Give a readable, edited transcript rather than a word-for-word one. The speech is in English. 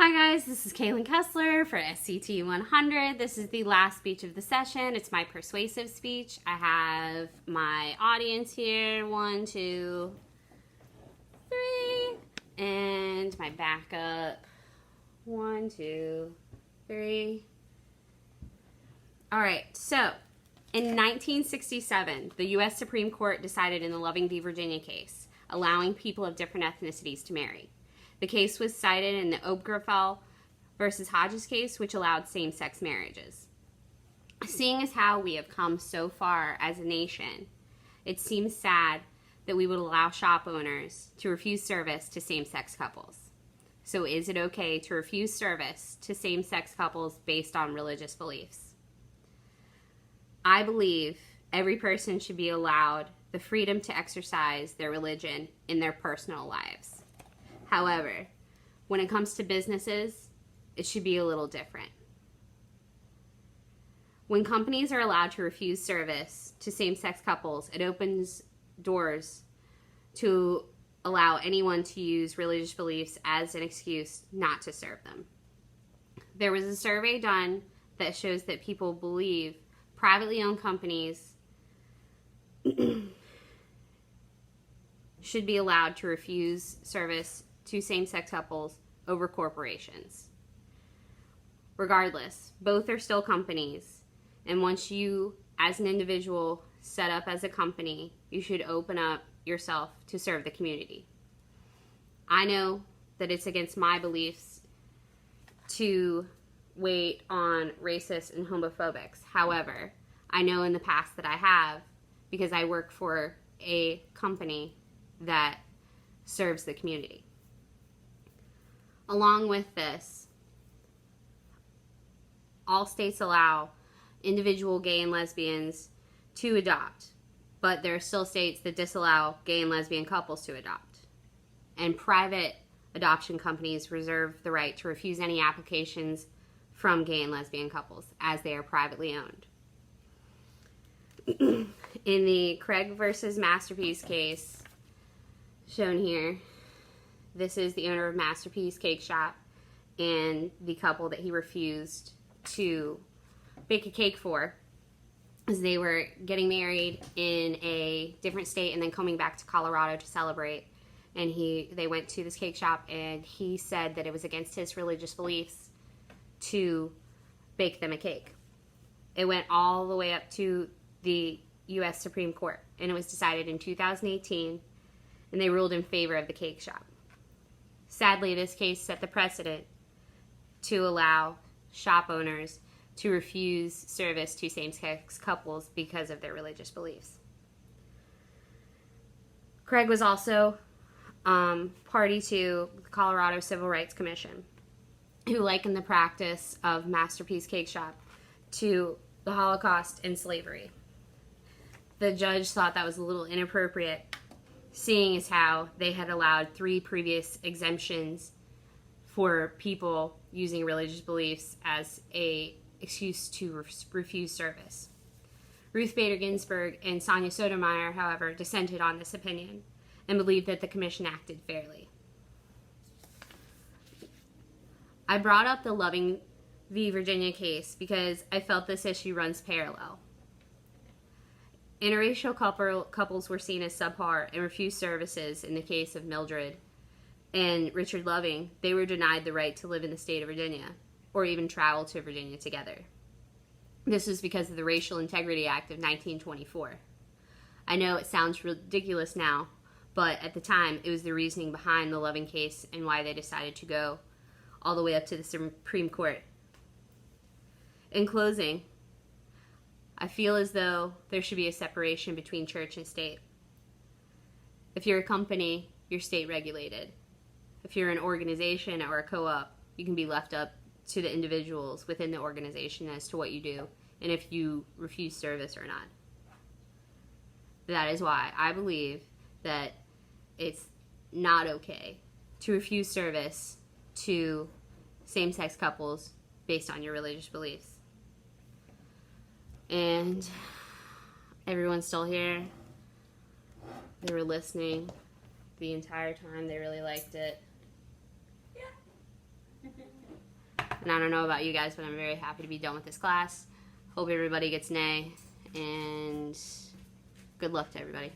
Hi guys, this is Kaylin Kessler for SCT 100. This is the last speech of the session. It's my persuasive speech. I have my audience here, 1, 2, 3, and my backup, 1, 2, 3. All right, so in 1967, the U.S. Supreme Court decided in the Loving v. Virginia case, allowing people of different ethnicities to marry. The case was cited in the Obergefell versus Hodges case, which allowed same-sex marriages. Seeing as how we have come so far as a nation, it seems sad that we would allow shop owners to refuse service to same-sex couples. So is it okay to refuse service to same-sex couples based on religious beliefs? I believe every person should be allowed the freedom to exercise their religion in their personal lives. However, when it comes to businesses, it should be a little different. When companies are allowed to refuse service to same-sex couples, it opens doors to allow anyone to use religious beliefs as an excuse not to serve them. There was a survey done that shows that people believe privately owned companies should be allowed to refuse service to same-sex couples over corporations. Regardless, both are still companies, and once you, as an individual, set up as a company, you should open up yourself to serve the community. I know that it's against my beliefs to wait on racists and homophobics. However, I know in the past that I have, because I work for a company that serves the community. Along with this, all states allow individual gay and lesbians to adopt, but there are still states that disallow gay and lesbian couples to adopt. And private adoption companies reserve the right to refuse any applications from gay and lesbian couples as they are privately owned. In the Craig versus Masterpiece case shown here, this is the owner of Masterpiece Cake Shop and the couple that he refused to bake a cake for, as they were getting married in a different state and then coming back to Colorado to celebrate. And they went to this cake shop, and he said that it was against his religious beliefs to bake them a cake. It went all the way up to the U.S. Supreme Court, and it was decided in 2018, and they ruled in favor of the cake shop. Sadly, this case set the precedent to allow shop owners to refuse service to same-sex couples because of their religious beliefs. Craig was also party to the Colorado Civil Rights Commission, who likened the practice of Masterpiece Cake Shop to the Holocaust and slavery. The judge thought that was a little inappropriate, seeing as how they had allowed 3 previous exemptions for people using religious beliefs as a excuse to refuse service. Ruth Bader Ginsburg and Sonia Sotomayor, however, dissented on this opinion and believed that the commission acted fairly. I brought up the Loving v. Virginia case because I felt this issue runs parallel. Interracial couples were seen as subpar and refused services in the case of Mildred and Richard Loving. They were denied the right to live in the state of Virginia or even travel to Virginia together. This was because of the Racial Integrity Act of 1924. I know it sounds ridiculous now, but at the time it was the reasoning behind the Loving case and why they decided to go all the way up to the Supreme Court. In closing, I feel as though there should be a separation between church and state. If you're a company, you're state regulated. If you're an organization or a co-op, you can be left up to the individuals within the organization as to what you do and if you refuse service or not. That is why I believe that it's not okay to refuse service to same-sex couples based on your religious beliefs. And everyone's still here. They were listening the entire time. They really liked it. Yeah. And I don't know about you guys, but I'm very happy to be done with this class. Hope everybody gets an A, and good luck to everybody.